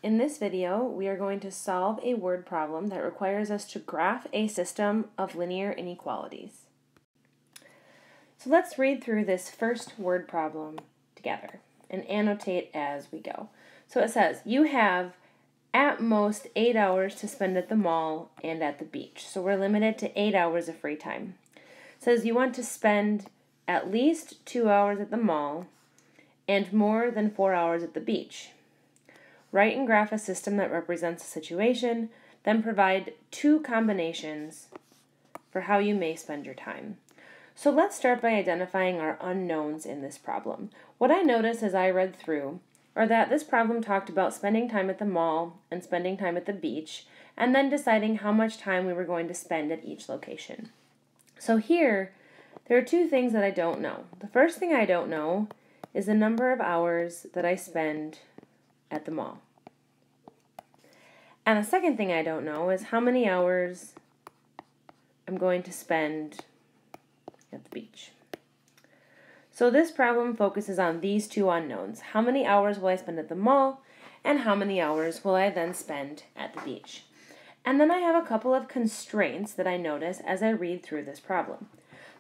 In this video, we are going to solve a word problem that requires us to graph a system of linear inequalities. So let's read through this first word problem together and annotate as we go. So it says, you have at most 8 hours to spend at the mall and at the beach. So we're limited to 8 hours of free time. It says you want to spend at least 2 hours at the mall and more than 4 hours at the beach. Write and graph a system that represents a situation, then provide two combinations for how you may spend your time. So let's start by identifying our unknowns in this problem. What I noticed as I read through are that this problem talked about spending time at the mall and spending time at the beach, and then deciding how much time we were going to spend at each location. So here, there are two things that I don't know. The first thing I don't know is the number of hours that I spend at the mall. And the second thing I don't know is how many hours I'm going to spend at the beach. So this problem focuses on these two unknowns. How many hours will I spend at the mall, and how many hours will I then spend at the beach? And then I have a couple of constraints that I notice as I read through this problem.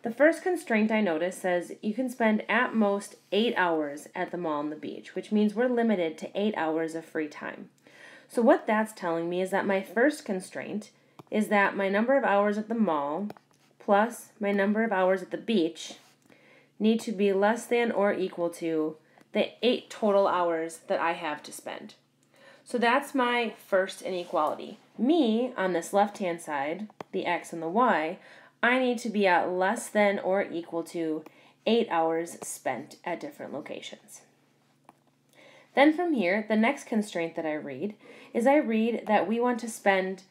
The first constraint I notice says you can spend at most 8 hours at the mall and the beach, which means we're limited to 8 hours of free time. So what that's telling me is that my first constraint is that my number of hours at the mall plus my number of hours at the beach need to be less than or equal to the 8 total hours that I have to spend. So that's my first inequality. Me, on this left-hand side, the x and the y, I need to be at less than or equal to 8 hours spent at different locations. Then from here, the next constraint that I read is that we want to spend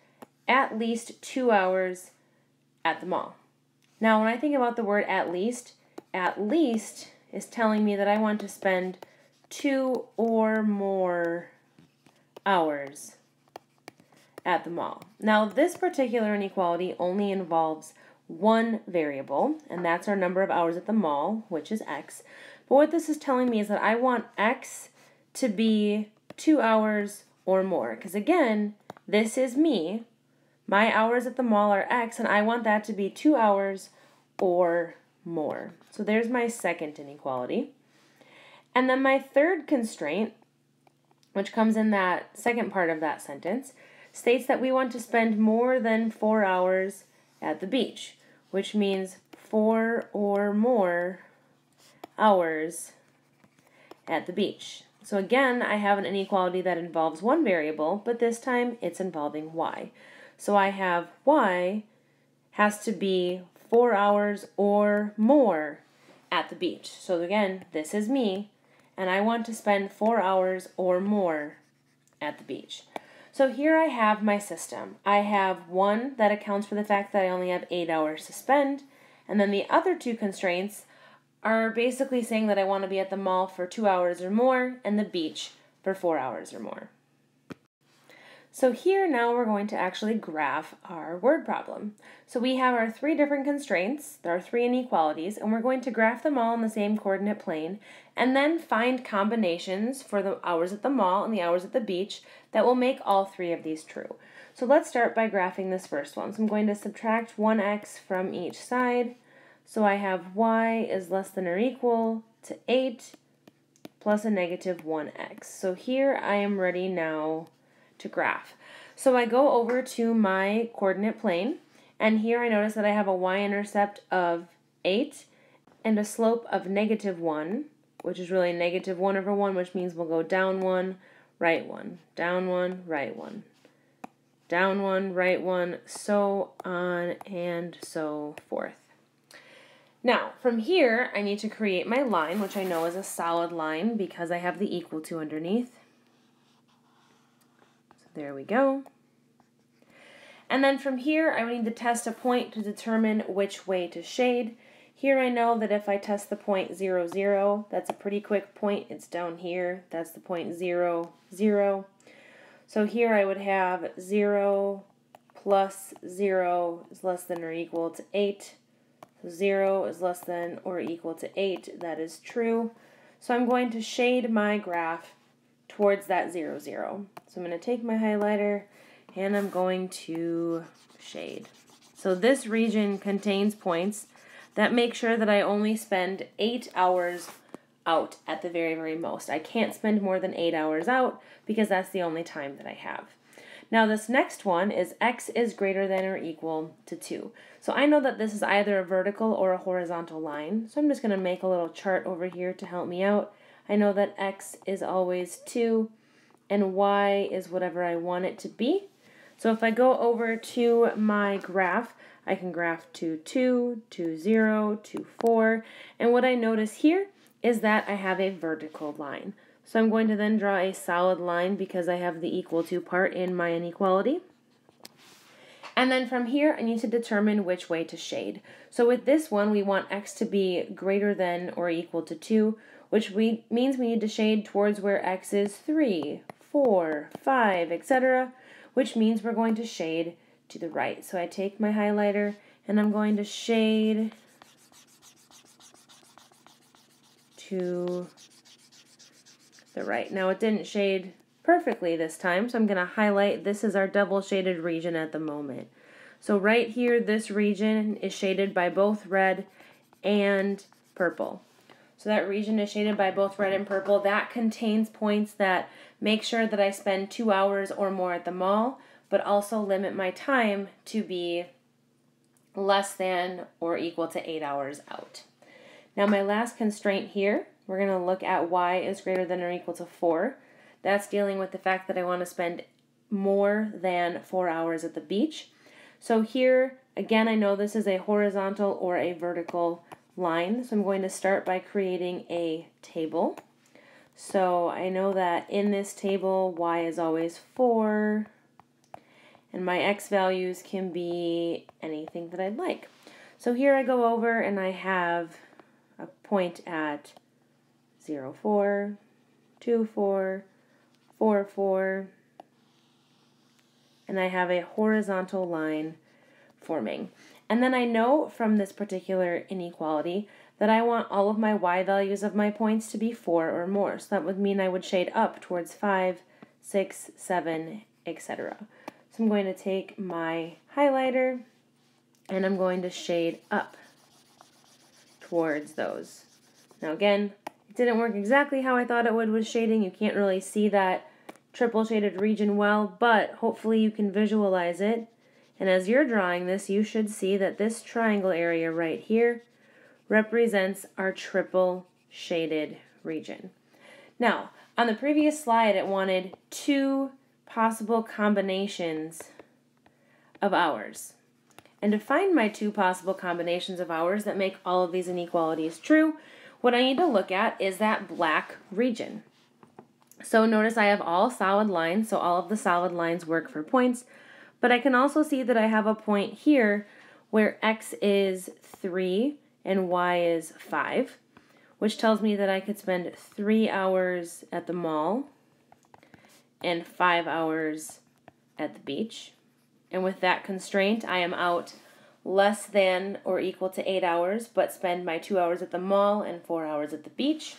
at least 2 hours at the mall. Now, when I think about the word at least is telling me that I want to spend 2 or more hours at the mall. Now, this particular inequality only involves one variable, and that's our number of hours at the mall, which is x. But what this is telling me is that I want x to be 2 hours or more, because again, this is me. My hours at the mall are x, and I want that to be 2 hours or more. So there's my second inequality. And then my third constraint, which comes in that second part of that sentence, states that we want to spend more than 4 hours at the beach, which means 4 or more hours at the beach. So again, I have an inequality that involves one variable, but this time it's involving y. So I have y has to be 4 hours or more at the beach. So again, this is me, and I want to spend 4 hours or more at the beach. So here I have my system. I have one that accounts for the fact that I only have 8 hours to spend, and then the other two constraints are basically saying that I want to be at the mall for 2 hours or more and the beach for 4 hours or more. So here now we're going to actually graph our word problem. So we have our 3 different constraints, there are 3 inequalities, and we're going to graph them all in the same coordinate plane and then find combinations for the hours at the mall and the hours at the beach that will make all 3 of these true. So let's start by graphing this first one. So I'm going to subtract 1x from each side. So I have y is less than or equal to 8 plus a negative 1x. So here I am ready now to graph. So I go over to my coordinate plane, and here I notice that I have a y-intercept of 8 and a slope of negative 1, which is really negative 1 over 1, which means we'll go down 1, right 1, down 1, right 1, down 1, right 1, so on and so forth. Now, from here, I need to create my line, which I know is a solid line because I have the equal to underneath. So there we go. And then from here, I would need to test a point to determine which way to shade. Here I know that if I test the point 0, 0, that's a pretty quick point. It's down here. That's the point 0, 0. So here I would have 0 plus 0 is less than or equal to 8. 0 is less than or equal to 8. That is true. So I'm going to shade my graph towards that 0, 0. So I'm going to take my highlighter and I'm going to shade. So this region contains points that make sure that I only spend 8 hours out at the very, very most. I can't spend more than 8 hours out because that's the only time that I have. Now this next one is x is greater than or equal to 2. So I know that this is either a vertical or a horizontal line. So I'm just going to make a little chart over here to help me out. I know that x is always 2 and y is whatever I want it to be. So if I go over to my graph, I can graph to 2, to 0, to 4. And what I notice here is that I have a vertical line. So I'm going to then draw a solid line because I have the equal to part in my inequality. And then from here, I need to determine which way to shade. So with this one, we want x to be greater than or equal to 2, which means we need to shade towards where x is 3, 4, 5, etc., which means we're going to shade to the right. So I take my highlighter and I'm going to shade to the right. Now it didn't shade perfectly this time, so I'm going to highlight. This is our double shaded region at the moment. So right here, this region is shaded by both red and purple. So that region is shaded by both red and purple. That contains points that make sure that I spend 2 hours or more at the mall, but also limit my time to be less than or equal to 8 hours out. Now my last constraint here, we're going to look at y is greater than or equal to 4. That's dealing with the fact that I want to spend more than 4 hours at the beach. So here, again, I know this is a horizontal or a vertical line. So I'm going to start by creating a table. So I know that in this table, y is always 4. And my x values can be anything that I'd like. So here I go over and I have a point at 0, 4, 2, 4, 4, 4, and I have a horizontal line forming. And then I know from this particular inequality that I want all of my y values of my points to be 4 or more. So that would mean I would shade up towards 5, 6, 7, etc. So I'm going to take my highlighter and I'm going to shade up towards those. Now again, it didn't work exactly how I thought it would with shading. You can't really see that triple shaded region well, but hopefully you can visualize it. And as you're drawing this, you should see that this triangle area right here represents our triple shaded region. Now, on the previous slide, it wanted 2 possible combinations of hours. And to find my 2 possible combinations of hours that make all of these inequalities true, what I need to look at is that black region. So notice I have all solid lines, so all of the solid lines work for points, but I can also see that I have a point here where x is 3 and y is 5, which tells me that I could spend 3 hours at the mall and 5 hours at the beach. And with that constraint, I am out less than or equal to 8 hours, but spend my 2 hours at the mall and 4 hours at the beach.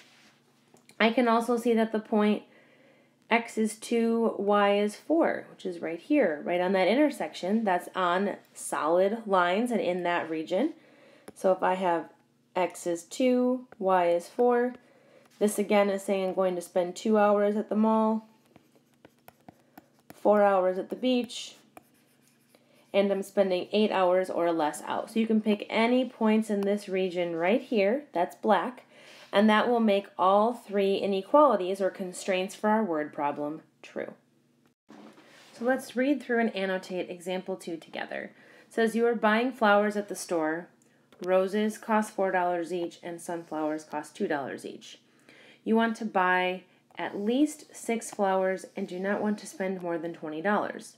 I can also see that the point x is 2, y is 4, which is right here, right on that intersection. That's on solid lines and in that region. So if I have x is 2, y is 4, this again is saying I'm going to spend 2 hours at the mall, 4 hours at the beach, and I'm spending 8 hours or less out. So you can pick any points in this region right here, that's black, and that will make all 3 inequalities or constraints for our word problem true. So let's read through and annotate example 2 together. It says you are buying flowers at the store. Roses cost $4 each and sunflowers cost $2 each. You want to buy at least 6 flowers and do not want to spend more than $20.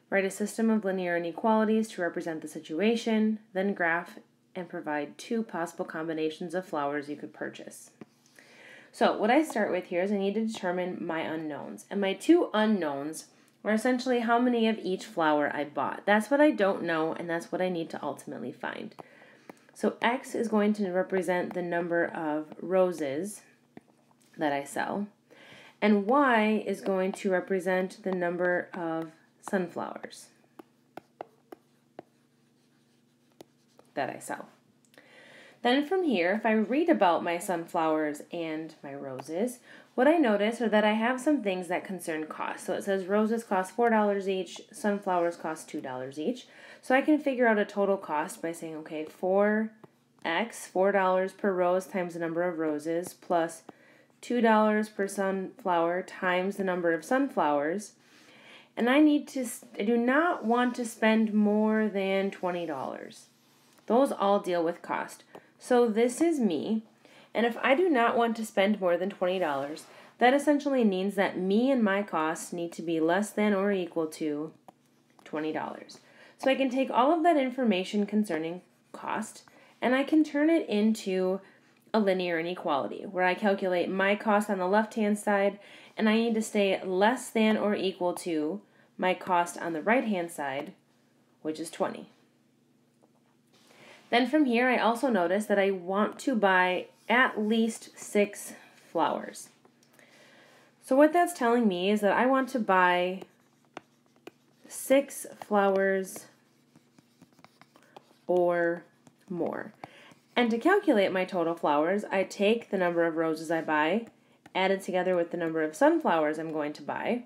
Write a system of linear inequalities to represent the situation, then graph and provide 2 possible combinations of flowers you could purchase. So what I start with here is I need to determine my unknowns. And my 2 unknowns are essentially how many of each flower I bought. That's what I don't know, and that's what I need to ultimately find. So x is going to represent the number of roses that I sell. and Y is going to represent the number of sunflowers that I sell. Then from here, if I read about my sunflowers and my roses, what I notice are that I have some things that concern cost. So it says roses cost $4 each, sunflowers cost $2 each. So I can figure out a total cost by saying, okay, 4 per rose times the number of roses plus $2 per sunflower times the number of sunflowers. And I do not want to spend more than $20. Those all deal with cost. So this is me, and if I do not want to spend more than $20, that essentially means that me and my costs need to be less than or equal to $20. So I can take all of that information concerning cost, and I can turn it into a linear inequality, where I calculate my cost on the left-hand side, and I need to stay less than or equal to my cost on the right-hand side, which is 20. Then from here, I also notice that I want to buy at least 6 flowers. So what that's telling me is that I want to buy 6 flowers or more. And to calculate my total flowers, I take the number of roses I buy, added together with the number of sunflowers I'm going to buy,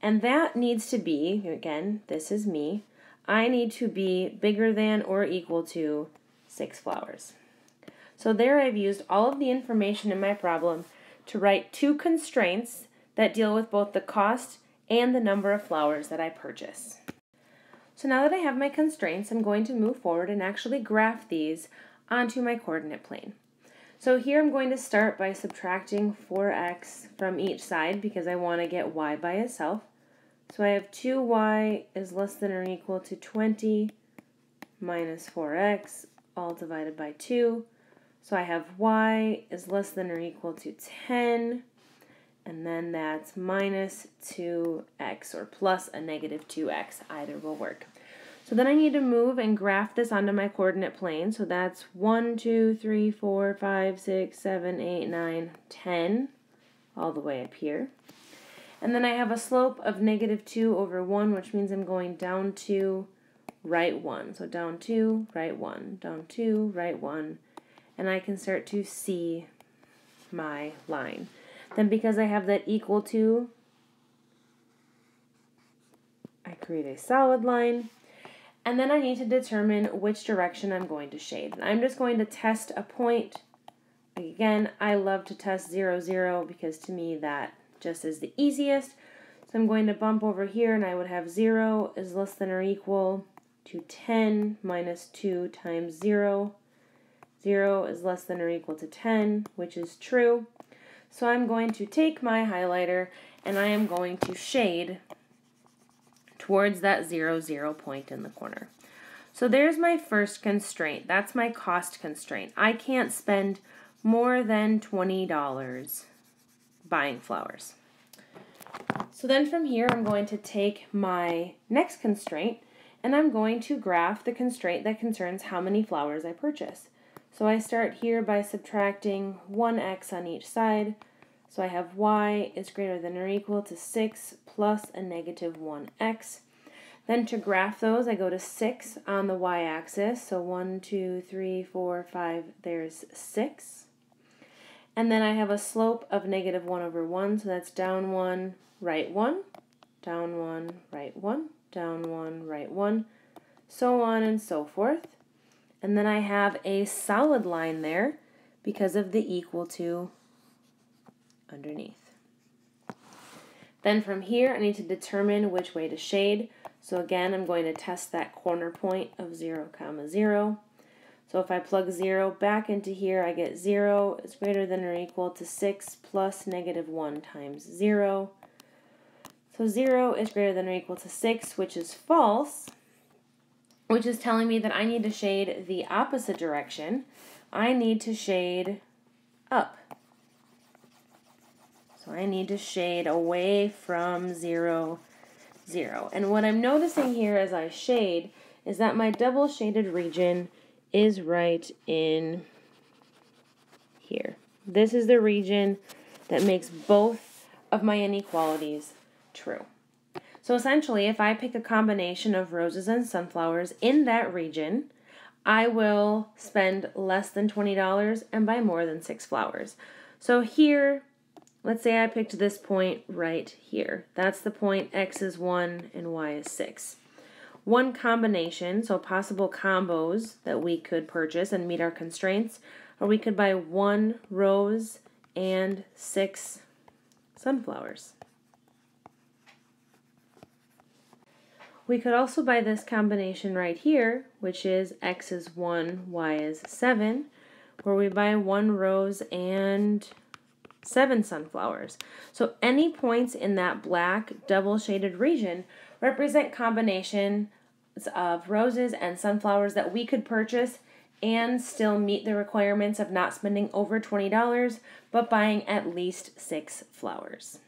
and that needs to be, again, this is me, I need to be bigger than or equal to 6 flowers. So there I've used all of the information in my problem to write 2 constraints that deal with both the cost and the number of flowers that I purchase. So now that I have my constraints, I'm going to move forward and actually graph these onto my coordinate plane. So here I'm going to start by subtracting 4x from each side because I want to get y by itself. So I have 2y is less than or equal to 20 minus 4x, all divided by 2. So I have y is less than or equal to 10, and then that's minus 2x, or plus a negative 2x. Either will work. So then I need to move and graph this onto my coordinate plane. So that's 1, 2, 3, 4, 5, 6, 7, 8, 9, 10, all the way up here. And then I have a slope of negative 2 over 1, which means I'm going down 2, right 1. So down 2, right 1, down 2, right 1. And I can start to see my line. Then because I have that equal to, I create a solid line. And then I need to determine which direction I'm going to shade. And I'm just going to test a point. Again, I love to test 0, 0 because to me that just is the easiest. So I'm going to bump over here and I would have 0 is less than or equal to 10 minus 2 times 0. 0 is less than or equal to 10, which is true. So I'm going to take my highlighter and I am going to shade towards that 0, 0 point in the corner. So there's my first constraint. That's my cost constraint. I can't spend more than $20 buying flowers. So then from here, I'm going to take my next constraint and I'm going to graph the constraint that concerns how many flowers I purchase. So I start here by subtracting 1x on each side. So I have y is greater than or equal to 6 plus a negative 1x. Then to graph those, I go to 6 on the y-axis. So 1, 2, 3, 4, 5, there's 6. And then I have a slope of negative 1 over 1, so that's down 1, right 1, down 1, right 1, down 1, right 1, so on and so forth. And then I have a solid line there because of the equal to underneath. Then from here, I need to determine which way to shade. So again, I'm going to test that corner point of 0, 0. So if I plug 0 back into here, I get 0 is greater than or equal to 6 plus negative 1 times 0. So 0 is greater than or equal to 6, which is false, which is telling me that I need to shade the opposite direction. I need to shade up. So I need to shade away from 0, 0. And what I'm noticing here as I shade is that my double shaded region is right in here. This is the region that makes both of my inequalities true. So essentially, if I pick a combination of roses and sunflowers in that region, I will spend less than $20 and buy more than 6 flowers. So here, let's say I picked this point right here. That's the point X is 1 and Y is 6. One combination, so possible combos that we could purchase and meet our constraints, or we could buy 1 rose and 6 sunflowers. We could also buy this combination right here, which is X is 1, Y is 7, where we buy 1 rose and 7 sunflowers. So any points in that black double shaded region represent combinations of roses and sunflowers that we could purchase and still meet the requirements of not spending over $20, but buying at least 6 flowers.